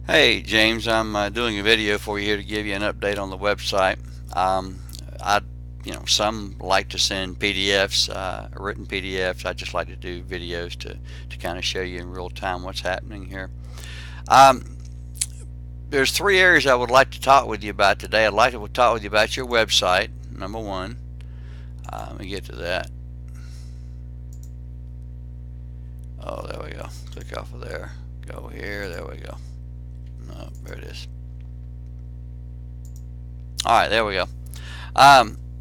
Hey James, I'm doing a video for you here to give you an update on the website. I, some like to send PDFs, written PDFs. I just like to do videos to kind of show you in real time what's happening here. Um, there's three areas I would like to talk with you about today. I'd like to talk with you about your website, number one. Let me get to that. Oh, there we go. Click off of there. Go here. There we go. No, there it is. All right, there we go.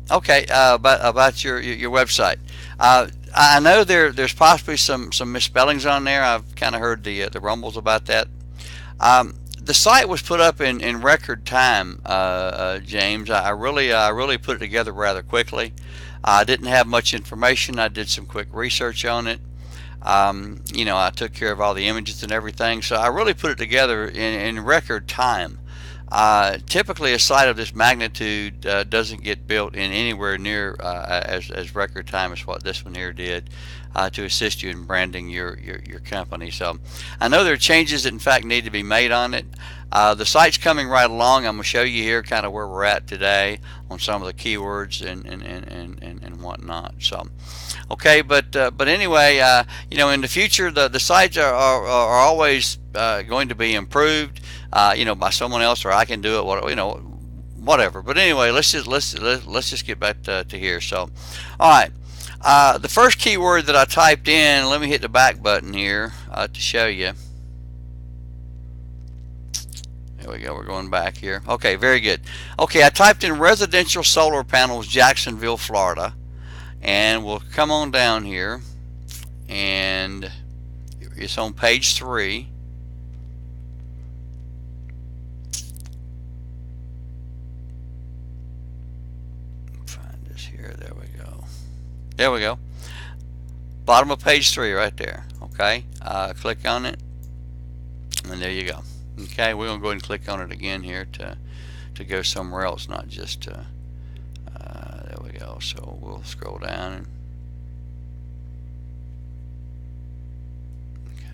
Okay, about your website. I know there's possibly some misspellings on there. I've kind of heard the rumbles about that. The site was put up in record time, James. I really put it together rather quickly. I didn't have much information. I did some quick research on it. I took care of all the images and everything, so I really put it together in record time. Typically, a site of this magnitude doesn't get built in anywhere near as record time as what this one here did to assist you in branding your company. So I know there are changes that in fact need to be made on it. The site's coming right along. I'm going to show you here kind of where we're at today on some of the keywords and whatnot. So okay, but anyway, in the future the sites are always going to be improved, by someone else, or I can do it, whatever. But anyway, let's just get back to here. So, all right, the first keyword that I typed in, let me hit the back button here to show you. There we go. We're going back here. Okay, very good. Okay, I typed in residential solar panels, Jacksonville, Florida, and we'll come on down here, and it's on page 3. Find this here. There we go. There we go. Bottom of page 3 right there. Okay, click on it, and there you go. Okay, we're going to go ahead and click on it again here to go somewhere else, not just to, there we go. So we'll scroll down and okay,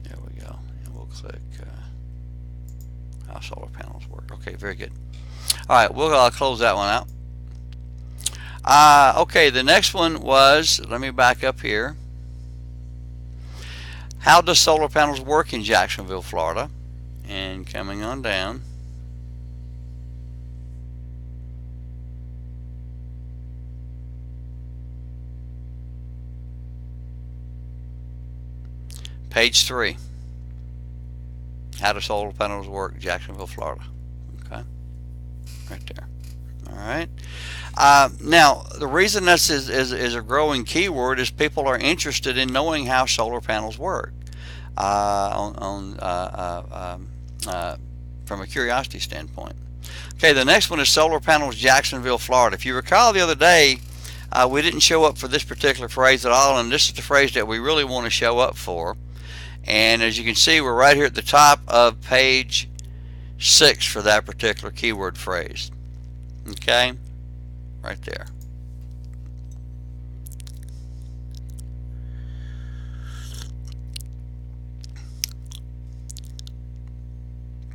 there we go, and we'll click how solar panels work. Okay, very good. All right, we'll close that one out. Okay, the next one was, let me back up here. How does solar panels work in Jacksonville, Florida? And coming on down. Page 3. How do solar panels work, Jacksonville, Florida? Okay, right there. All right. Now, the reason this is a growing keyword is people are interested in knowing how solar panels work from a curiosity standpoint. Okay, the next one is solar panels, Jacksonville, Florida. If you recall the other day, we didn't show up for this particular phrase at all, and this is the phrase that we really want to show up for. And as you can see, we're right here at the top of page 6 for that particular keyword phrase. Okay, right there.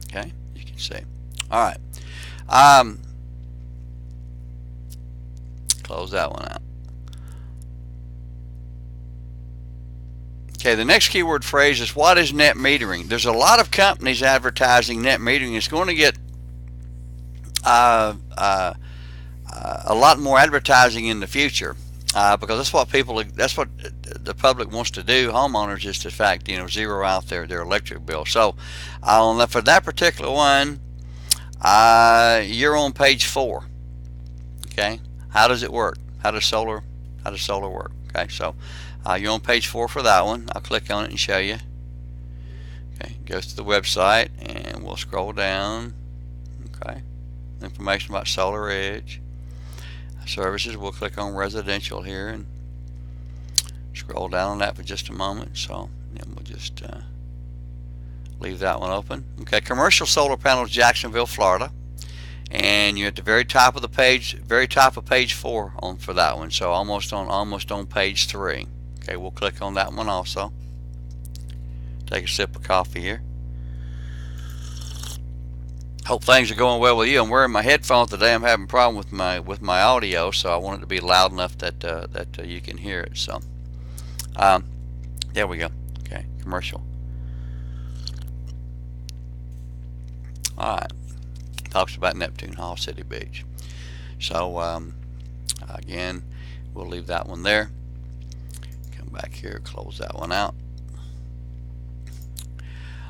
Okay, you can see. All right. Close that one out. Okay, the next keyword phrase is, what is net metering? There's a lot of companies advertising net metering. It's going to get a lot more advertising in the future because that's what the public wants to do. Homeowners is, in fact, zero out their electric bill. So for that particular one, you're on page 4. Okay, how does it work? How does solar work? Okay, so you're on page 4 for that one. I'll click on it and show you. Okay, goes to the website, and we'll scroll down. Okay, information about Solar Edge services. We'll click on residential here and scroll down on that for just a moment. So then we'll just leave that one open. Okay, commercial solar panels, Jacksonville, Florida, and you're at the very top of the page, page 4 for that one. So almost on page 3. Okay, we'll click on that one also. Take a sip of coffee here. Hope things are going well with you. I'm wearing my headphones today. I'm having a problem with my audio, so I want it to be loud enough that you can hear it. So there we go. Okay, commercial. All right, talks about Neptune Hall, City Beach. So again, we'll leave that one there. Come back here, close that one out.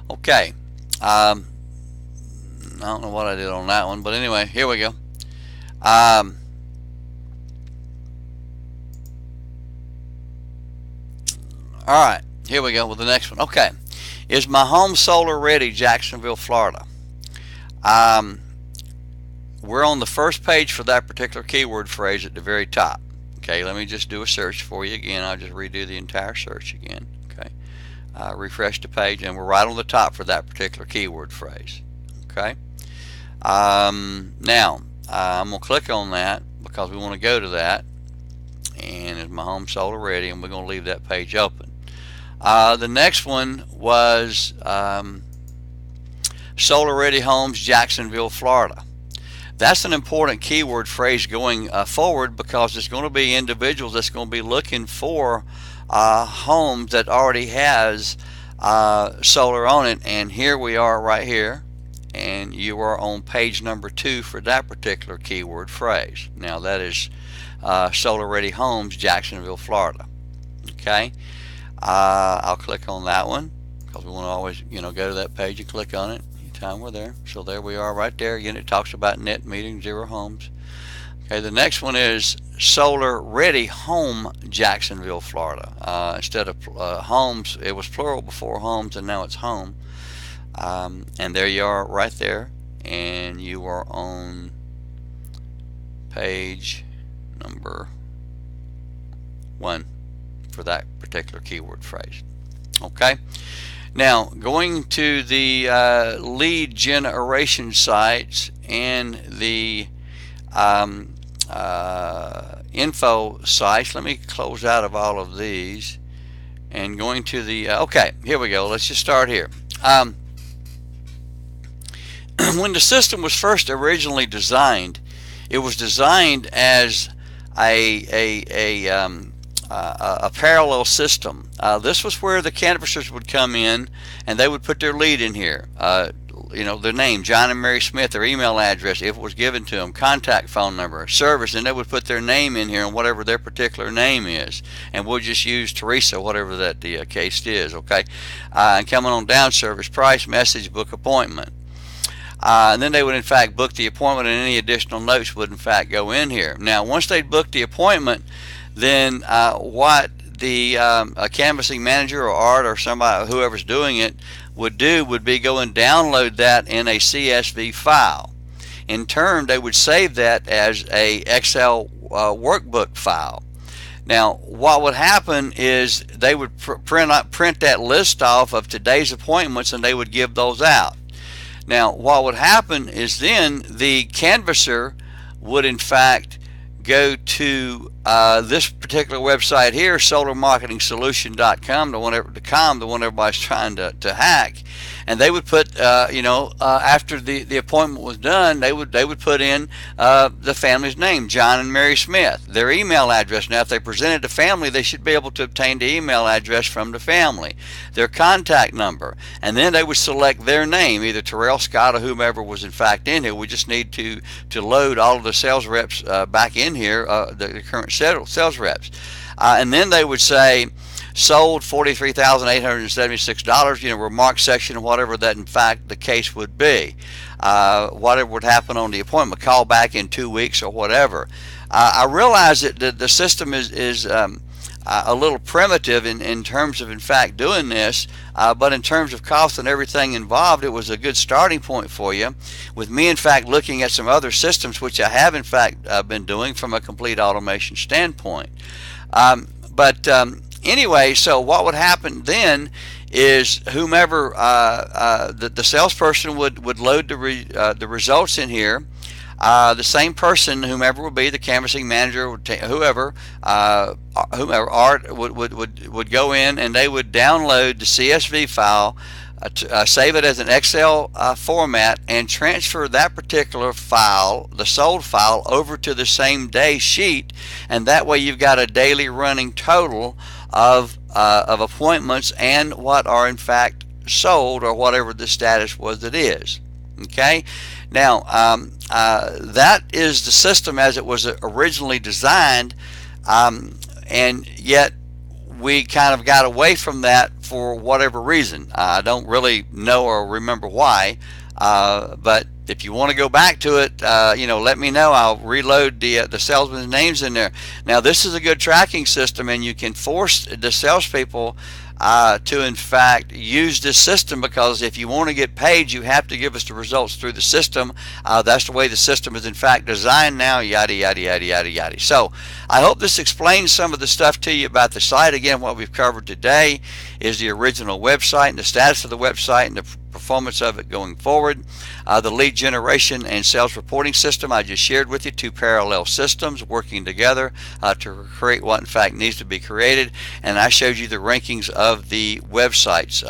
Okay. I don't know what I did on that one, but anyway, here we go. All right, here we go with the next one. Okay, is my home solar ready, Jacksonville, Florida? We're on the first page for that particular keyword phrase at the very top. Okay, let me just do a search for you again. I'll just redo the entire search again. Okay, refresh the page, and we're right on the top for that particular keyword phrase. Okay. Now I'm going to click on that because we want to go to that, and is my home solar ready, and we're going to leave that page open. The next one was solar ready homes, Jacksonville, Florida. That's an important keyword phrase going forward, because there's going to be individuals that's going to be looking for homes that already has solar on it, and here we are right here, and you are on page number 2 for that particular keyword phrase. Now that is solar ready homes, Jacksonville, Florida. Okay, I'll click on that one because we want to always go to that page and click on it anytime we're there. So there we are right there. Again, it talks about net metering, 0 homes. Okay, the next one is solar ready home, Jacksonville, Florida. Instead of homes, it was plural before homes, and now it's home. And there you are right there, and you are on page number 1 for that particular keyword phrase. Okay, now going to the lead generation sites and the info sites. Let me close out of all of these and going to the okay, here we go. Let's just start here. When the system was first originally designed, it was designed as a parallel system. This was where the canvassers would come in, and they would put their lead in here. Their name, John and Mary Smith, their email address if it was given to them, contact phone number, service, and they would put their name in here and whatever their particular name is. And we'll just use Teresa, whatever that the case is. Okay, and coming on down, service, price, message, book appointment. And then they would in fact book the appointment, and any additional notes would in fact go in here. Now once they'd booked the appointment, then what the canvassing manager or Art or somebody, whoever's doing it, would do would be go and download that in a CSV file. In turn, they would save that as a Excel workbook file. Now what would happen is they would print that list off of today's appointments, and they would give those out. Now what would happen is then the canvasser would in fact go to this particular website here, solarmarketingsolution.com, the one everybody's trying to hack, and they would put after the appointment was done, they would put in the family's name, John and Mary Smith, their email address. Now if they presented the family, they should be able to obtain the email address from the family, their contact number, and then they would select their name, either Terrell, Scott, or whomever was in fact in here. We just need to load all of the sales reps back in here, the current sales reps, and then they would say sold $43,876, remark section, whatever that in fact the case would be, whatever would happen on the appointment, call back in 2 weeks or whatever. I realize that the system is a little primitive in terms of in fact doing this, but in terms of cost and everything involved, it was a good starting point for you, with me in fact looking at some other systems which I have in fact been doing from a complete automation standpoint. Anyway, so what would happen then is whomever the salesperson would load the results in here. the same person, whomever would be the canvassing manager, whomever, Art would go in and they would download the CSV file, save it as an Excel format, and transfer that particular file, the sold file, over to the same day sheet, and that way you've got a daily running total of appointments and what are in fact sold, or whatever the status was that is. Okay, now that is the system as it was originally designed, and yet we kind of got away from that for whatever reason. I don't really know or remember why, but if you want to go back to it, let me know. I'll reload the salesman's names in there. Now, this is a good tracking system, and you can force the salespeople to in fact use this system, because if you want to get paid, you have to give us the results through the system. That's the way the system is in fact designed now, yada yada yada yada yada. So I hope this explains some of the stuff to you about the site. Again, what we've covered today is the original website and the status of the website and the performance of it going forward. The lead generation and sales reporting system I just shared with you, two parallel systems working together to create what in fact needs to be created, and I showed you the rankings of the websites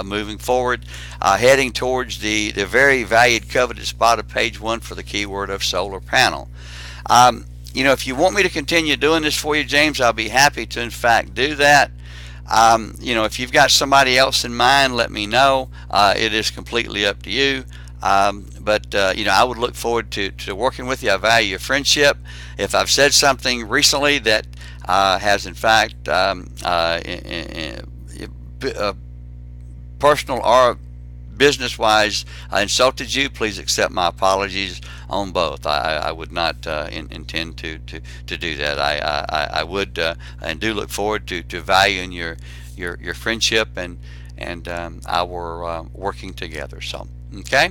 moving forward, heading towards the very valued, coveted spot of page 1 for the keyword of solar panel. If you want me to continue doing this for you, James, I'll be happy to in fact do that. If you've got somebody else in mind, let me know. It is completely up to you. But I would look forward to working with you. I value your friendship. If I've said something recently that has in fact personal or business-wise insulted you, please accept my apologies on both. I would not intend to do that. I would and do look forward to valuing your friendship and our working together. So, okay,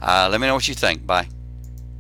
let me know what you think. Bye.